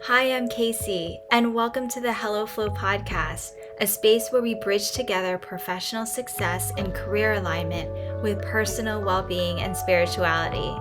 Hi, I'm Kaycee, and welcome to the Hello Flow podcast, a space where we bridge together professional success and career alignment with personal well-being and spirituality.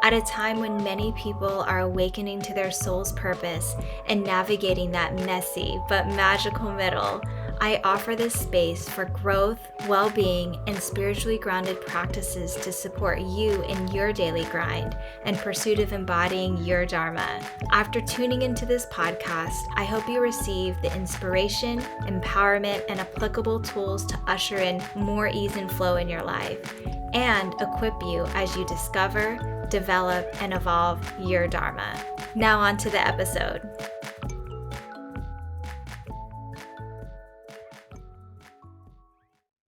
At a time when many people are awakening to their soul's purpose and navigating that messy but magical middle, I offer this space for growth, well-being, and spiritually grounded practices to support you in your daily grind and pursuit of embodying your Dharma. After tuning into this podcast, I hope you receive the inspiration, empowerment, and applicable tools to usher in more ease and flow in your life and equip you as you discover, develop, and evolve your Dharma. Now on to the episode.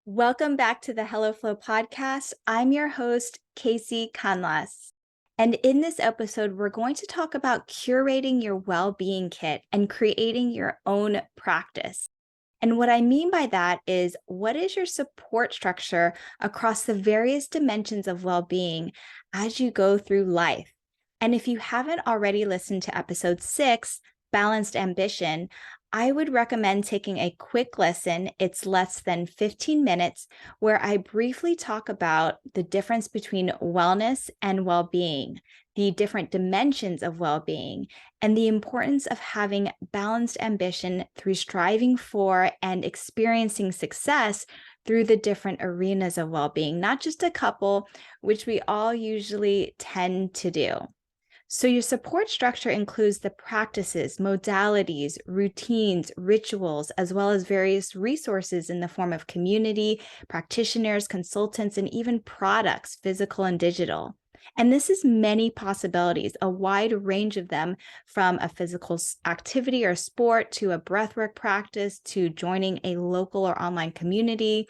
Welcome back to the Hello Flow podcast. I'm your host, Kaycee Canlas. And in this episode, we're going to talk about curating your well-being kit and creating your own practice. And what I mean by that is, what is your support structure across the various dimensions of well-being as you go through life? And if you haven't already listened to episode 6, Balanced Ambition, I would recommend taking a quick listen. It's less than 15 minutes, where I briefly talk about the difference between wellness and well-being, the different dimensions of well-being, and the importance of having balanced ambition through striving for and experiencing success through the different arenas of well-being, not just a couple, which we all usually tend to do. So your support structure includes the practices, modalities, routines, rituals, as well as various resources in the form of community, practitioners, consultants, and even products, physical and digital. And this is many possibilities, a wide range of them, from a physical activity or sport to a breathwork practice to joining a local or online community,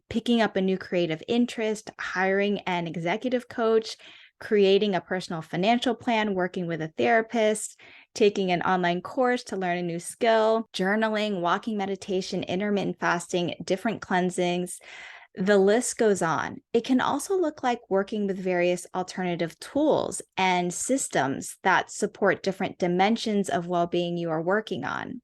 picking up a new creative interest, hiring an executive coach, creating a personal financial plan, working with a therapist, taking an online course to learn a new skill, journaling, walking meditation, intermittent fasting, different cleansings. The list goes on. It can also look like working with various alternative tools and systems that support different dimensions of well-being you are working on.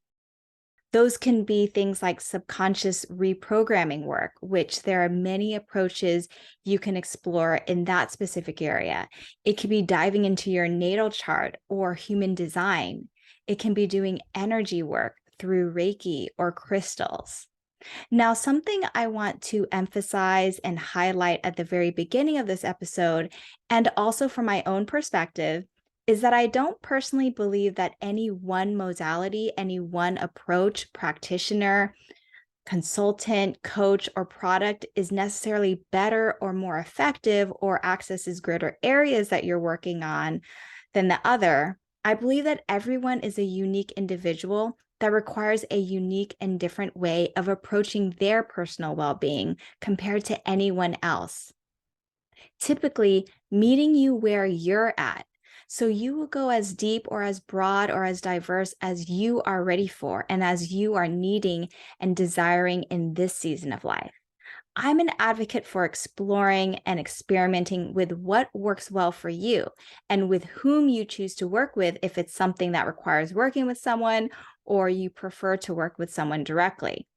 Those can be things like subconscious reprogramming work, which there are many approaches you can explore in that specific area. It could be diving into your natal chart or human design. It can be doing energy work through Reiki or crystals. Now, something I want to emphasize and highlight at the very beginning of this episode, and also from my own perspective, is that I don't personally believe that any one modality, any one approach, practitioner, consultant, coach, or product is necessarily better or more effective or accesses greater areas that you're working on than the other. I believe that everyone is a unique individual that requires a unique and different way of approaching their personal well-being compared to anyone else. Typically, meeting you where you're at. So you will go as deep or as broad or as diverse as you are ready for and as you are needing and desiring in this season of life. I'm an advocate for exploring and experimenting with what works well for you and with whom you choose to work with, if it's something that requires working with someone or you prefer to work with someone directly.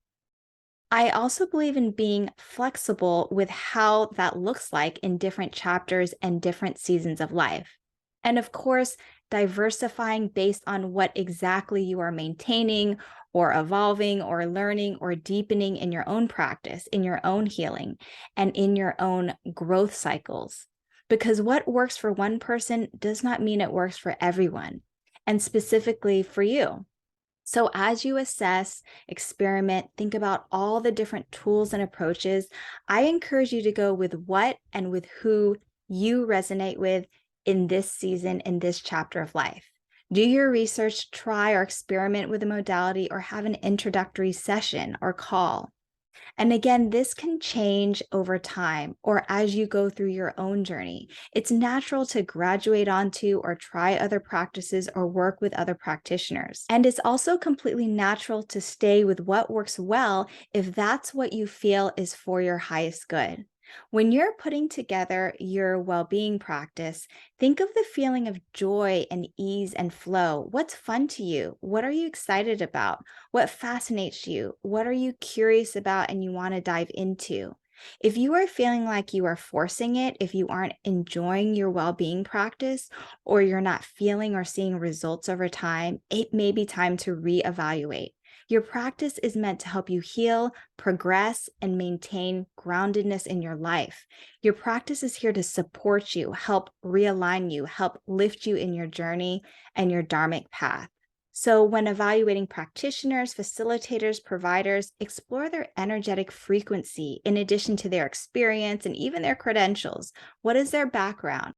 I also believe in being flexible with how that looks like in different chapters and different seasons of life. And of course, diversifying based on what exactly you are maintaining or evolving or learning or deepening in your own practice, in your own healing, and in your own growth cycles. Because what works for one person does not mean it works for everyone, and specifically for you. So as you assess, experiment, think about all the different tools and approaches, I encourage you to go with what and with who you resonate with in this season, in this chapter of life. Do your research, try or experiment with a modality, or have an introductory session or call. And again, this can change over time or as you go through your own journey. It's natural to graduate onto or try other practices or work with other practitioners. And it's also completely natural to stay with what works well if that's what you feel is for your highest good. When you're putting together your well being practice, think of the feeling of joy and ease and flow. What's fun to you? What are you excited about? What fascinates you? What are you curious about and you want to dive into? If you are feeling like you are forcing it, if you aren't enjoying your well being practice, or you're not feeling or seeing results over time, it may be time to reevaluate. Your practice is meant to help you heal, progress, and maintain groundedness in your life. Your practice is here to support you, help realign you, help lift you in your journey and your dharmic path. So, when evaluating practitioners, facilitators, providers, explore their energetic frequency in addition to their experience and even their credentials. What is their background?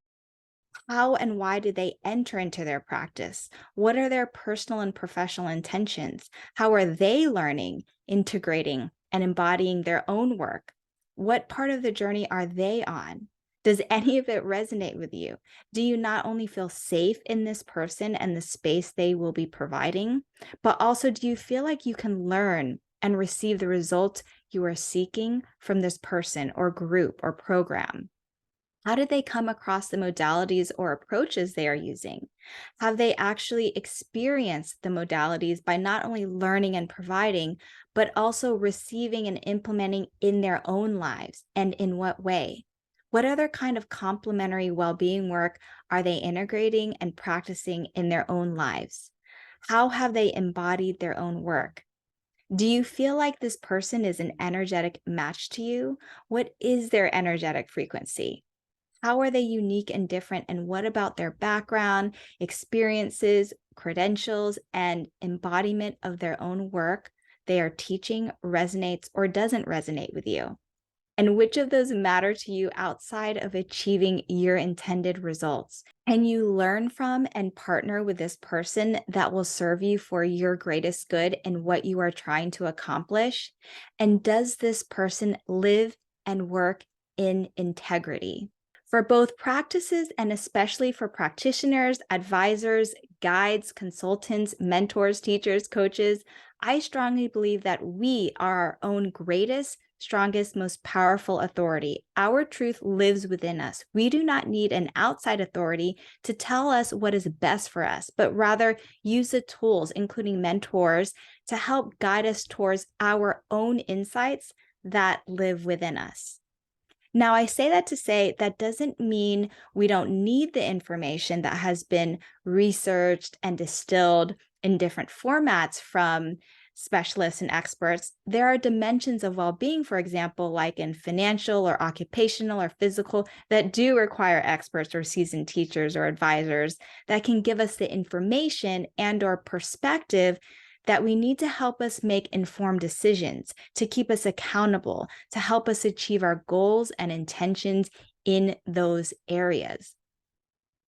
How and why did they enter into their practice? What are their personal and professional intentions? How are they learning, integrating, and embodying their own work? What part of the journey are they on? Does any of it resonate with you? Do you not only feel safe in this person and the space they will be providing, but also do you feel like you can learn and receive the results you are seeking from this person or group or program? How did they come across the modalities or approaches they are using? Have they actually experienced the modalities by not only learning and providing, but also receiving and implementing in their own lives? And in what way? What other kind of complementary well being work are they integrating and practicing in their own lives? How have they embodied their own work? Do you feel like this person is an energetic match to you? What is their energetic frequency? How are they unique and different? And what about their background, experiences, credentials, and embodiment of their own work they are teaching resonates or doesn't resonate with you? And which of those matter to you outside of achieving your intended results? Can you learn from and partner with this person that will serve you for your greatest good and what you are trying to accomplish? And does this person live and work in integrity? For both practices and especially for practitioners, advisors, guides, consultants, mentors, teachers, coaches, I strongly believe that we are our own greatest, strongest, most powerful authority. Our truth lives within us. We do not need an outside authority to tell us what is best for us, but rather use the tools, including mentors, to help guide us towards our own insights that live within us. Now, I say that to say that doesn't mean we don't need the information that has been researched and distilled in different formats from specialists and experts. There are dimensions of well being, for example, like in financial or occupational or physical, that do require experts or seasoned teachers or advisors that can give us the information and/or perspective that we need to help us make informed decisions, to keep us accountable, to help us achieve our goals and intentions in those areas.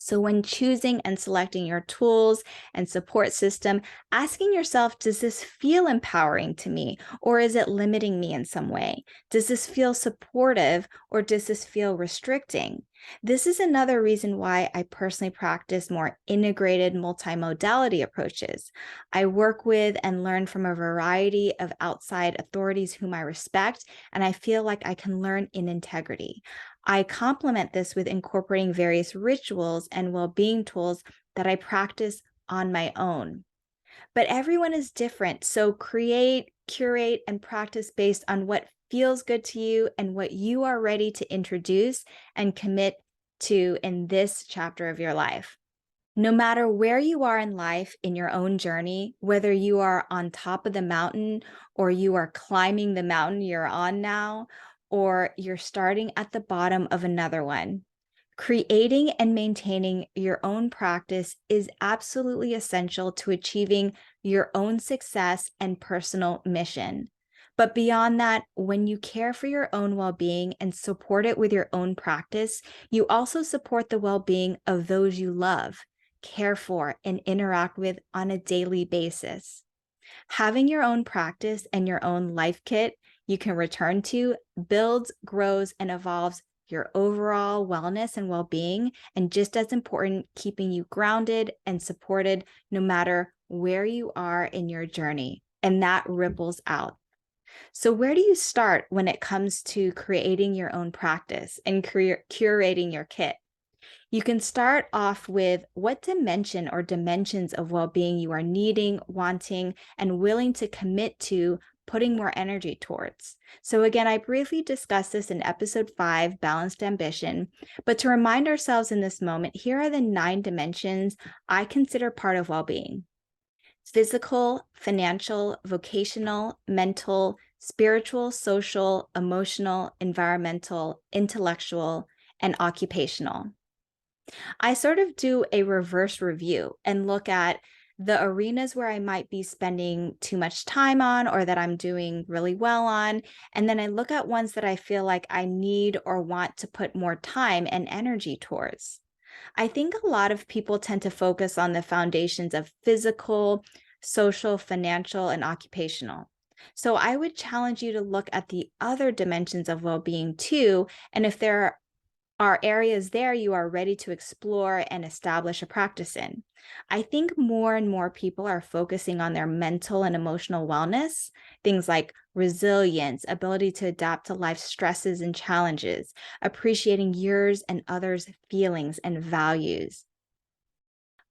So, when choosing and selecting your tools and support system, asking yourself, does this feel empowering to me or is it limiting me in some way? Does this feel supportive or does this feel restricting? This is another reason why I personally practice more integrated multimodality approaches. I work with and learn from a variety of outside authorities whom I respect, and I feel like I can learn in integrity. I complement this with incorporating various rituals and well being tools that I practice on my own. But everyone is different. So create, curate, and practice based on what feels good to you and what you are ready to introduce and commit to in this chapter of your life. No matter where you are in life in your own journey, whether you are on top of the mountain or you are climbing the mountain you're on now, or you're starting at the bottom of another one, creating and maintaining your own practice is absolutely essential to achieving your own success and personal mission. But beyond that, when you care for your own well being and support it with your own practice, you also support the well being of those you love, care for, and interact with on a daily basis. Having your own practice and your own life kit you can return to builds, grows, and evolves your overall wellness and well being. And just as important, keeping you grounded and supported no matter where you are in your journey. And that ripples out. So, where do you start when it comes to creating your own practice and curating your kit? You can start off with what dimension or dimensions of well being you are needing, wanting, and willing to commit to putting more energy towards. So, again, I briefly discussed this in episode 5, Balanced Ambition. But to remind ourselves in this moment, here are the 9 dimensions I consider part of well being: physical, financial, vocational, mental, spiritual, social, emotional, environmental, intellectual, and occupational. I sort of do a reverse review and look at the arenas where I might be spending too much time on or that I'm doing really well on. And then I look at ones that I feel like I need or want to put more time and energy towards. I think a lot of people tend to focus on the foundations of physical, social, financial, and occupational. So I would challenge you to look at the other dimensions of well being too. And if there are areas there you are ready to explore and establish a practice in. I think more and more people are focusing on their mental and emotional wellness, things like resilience, ability to adapt to life's stresses and challenges, appreciating yours and others' feelings and values.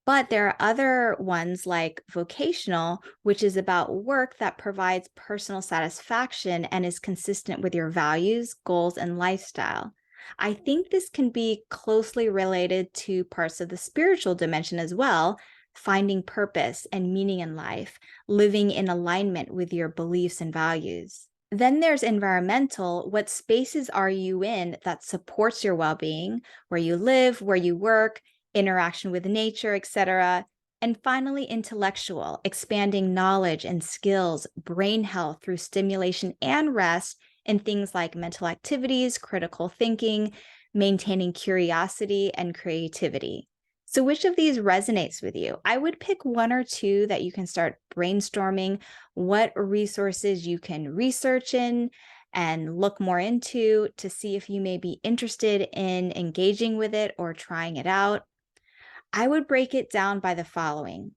But there are other ones like vocational, which is about work that provides personal satisfaction and is consistent with your values, goals, and lifestyle. I think this can be closely related to parts of the spiritual dimension as well, finding purpose and meaning in life, living in alignment with your beliefs and values. Then there's environmental. What spaces are you in that supports your well-being, where you live, where you work, interaction with nature, etc. And finally, intellectual, expanding knowledge and skills, brain health through stimulation and rest in things like mental activities, critical thinking, maintaining curiosity and creativity. So, which of these resonates with you? I would pick one or two that you can start brainstorming what resources you can research in and look more into to see if you may be interested in engaging with it or trying it out. I would break it down by the following: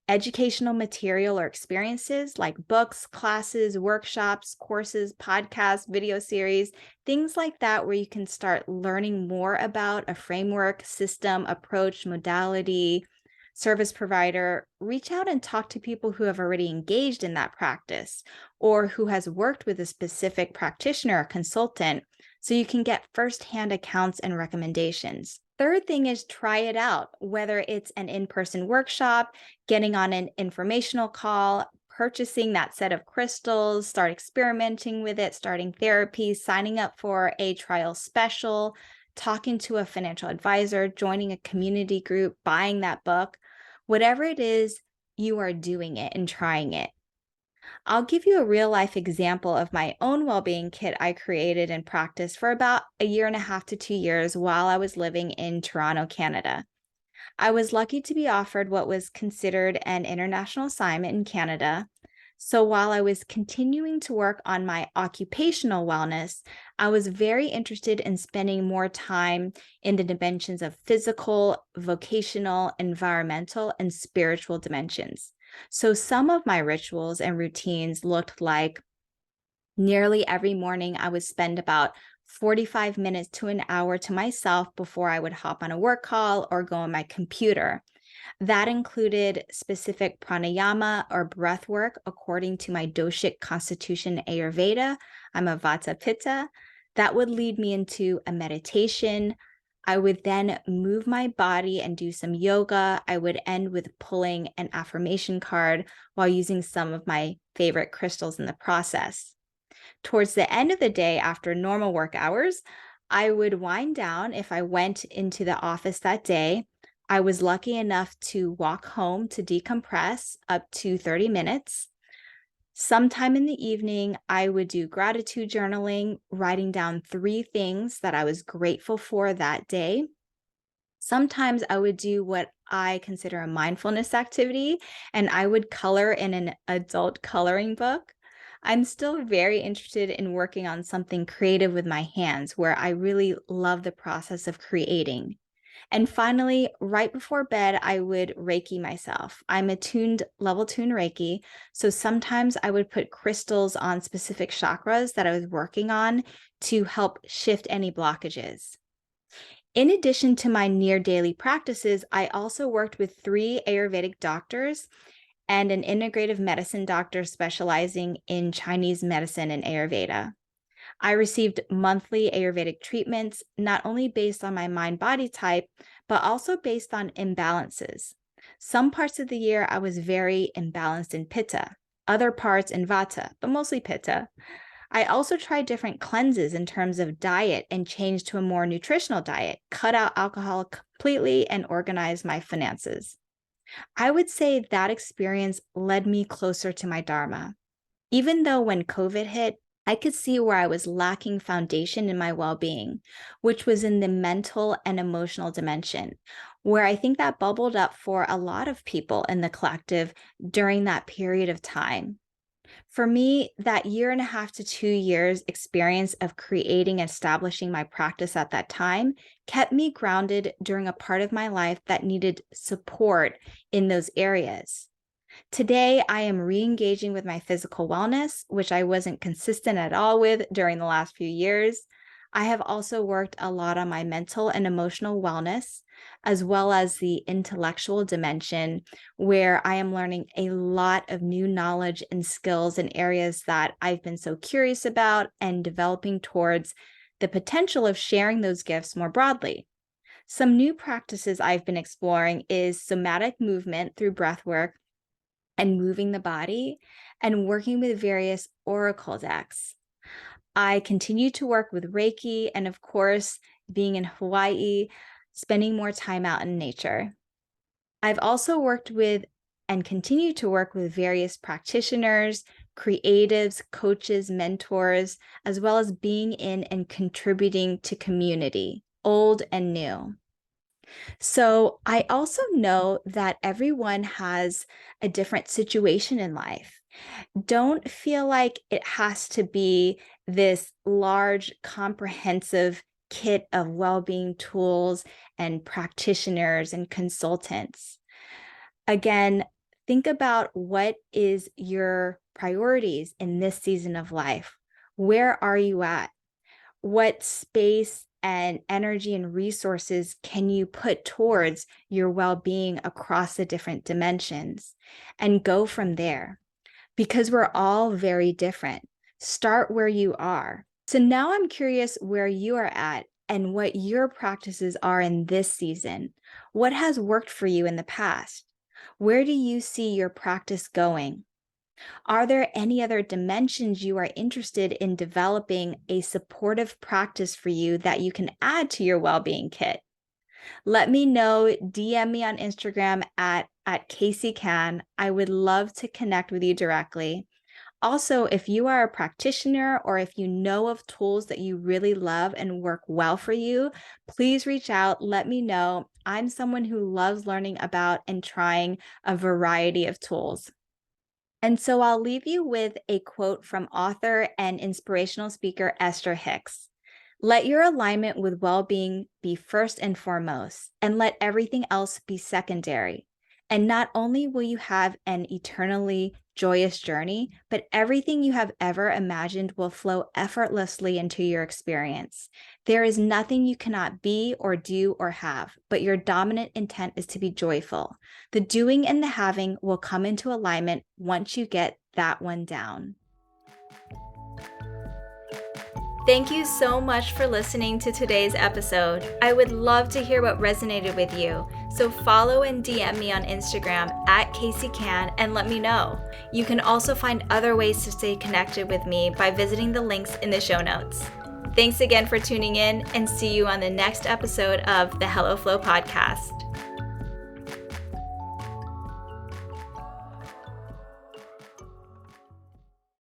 educational material or experiences like books, classes, workshops, courses, podcasts, video series, things like that, where you can start learning more about a framework, system, approach, modality, service provider. Reach out and talk to people who have already engaged in that practice or who has worked with a specific practitioner or consultant so you can get firsthand accounts and recommendations. Third thing is try it out, whether it's an in-person workshop, getting on an informational call, purchasing that set of crystals, start experimenting with it, starting therapy, signing up for a trial special, talking to a financial advisor, joining a community group, buying that book. Whatever it is, you are doing it and trying it. I'll give you a real life example of my own well-being kit I created and practiced for about a year and a half to 2 years while I was living in Toronto, Canada. I was lucky to be offered what was considered an international assignment in Canada. So while I was continuing to work on my occupational wellness, I was very interested in spending more time in the dimensions of physical, vocational, environmental, and spiritual dimensions. So some of my rituals and routines looked like nearly every morning I would spend about 45 minutes to an hour to myself before I would hop on a work call or go on my computer. That included specific pranayama or breath work according to my doshic constitution Ayurveda. I'm a Vata Pitta. That would lead me into a meditation. I would then move my body and do some yoga. I would end with pulling an affirmation card while using some of my favorite crystals in the process. Towards the end of the day, after normal work hours, I would wind down if I went into the office that day. I was lucky enough to walk home to decompress up to 30 minutes. Sometime in the evening, I would do gratitude journaling, writing down 3 things that I was grateful for that day. Sometimes I would do what I consider a mindfulness activity, and I would color in an adult coloring book. I'm still very interested in working on something creative with my hands, where I really love the process of creating. And finally, right before bed, I would Reiki myself. I'm a level tuned Reiki. So sometimes I would put crystals on specific chakras that I was working on to help shift any blockages. In addition to my near daily practices, I also worked with 3 Ayurvedic doctors and an integrative medicine doctor specializing in Chinese medicine and Ayurveda. I received monthly Ayurvedic treatments, not only based on my mind body type, but also based on imbalances. Some parts of the year I was very imbalanced in Pitta, other parts in Vata, but mostly Pitta. I also tried different cleanses in terms of diet and changed to a more nutritional diet, cut out alcohol completely, and organized my finances. I would say that experience led me closer to my Dharma. Even though when COVID hit, I could see where I was lacking foundation in my well-being, which was in the mental and emotional dimension, where I think that bubbled up for a lot of people in the collective during that period of time. For me, that 1.5 to 2 years experience of creating and establishing my practice at that time kept me grounded during a part of my life that needed support in those areas. Today, I am re-engaging with my physical wellness, which I wasn't consistent at all with during the last few years. I have also worked a lot on my mental and emotional wellness, as well as the intellectual dimension, where I am learning a lot of new knowledge and skills in areas that I've been so curious about and developing towards the potential of sharing those gifts more broadly. Some new practices I've been exploring is somatic movement through breath work and moving the body, and working with various oracle decks. I continue to work with Reiki and, of course, being in Hawaii, spending more time out in nature. I've also worked with and continue to work with various practitioners, creatives, coaches, mentors, as well as being in and contributing to community, old and new. So I also know that everyone has a different situation in life. Don't feel like it has to be this large, comprehensive kit of well-being tools and practitioners and consultants. Again, think about what is your priorities in this season of life. Where are you at? What space and energy and resources can you put towards your well-being across the different dimensions, and go from there, because we're all very different. Start where you are. So now I'm curious where you are at and what your practices are in this season. What has worked for you in the past? Where do you see your practice going? Are there any other dimensions you are interested in developing a supportive practice for you that you can add to your well-being kit? Let me know. DM me on Instagram at Kaycee. I would love to connect with you directly. Also, if you are a practitioner or if you know of tools that you really love and work well for you, please reach out. Let me know. I'm someone who loves learning about and trying a variety of tools. And so I'll leave you with a quote from author and inspirational speaker Esther Hicks. Let your alignment with well-being be first and foremost, and let everything else be secondary. And not only will you have an eternally joyous journey, but everything you have ever imagined will flow effortlessly into your experience. There is nothing you cannot be or do or have, but your dominant intent is to be joyful. The doing and the having will come into alignment once you get that one down. Thank you so much for listening to today's episode. I would love to hear what resonated with you. So follow and DM me on Instagram at Kaycee and let me know. You can also find other ways to stay connected with me by visiting the links in the show notes. Thanks again for tuning in, and see you on the next episode of the Hello Flow podcast.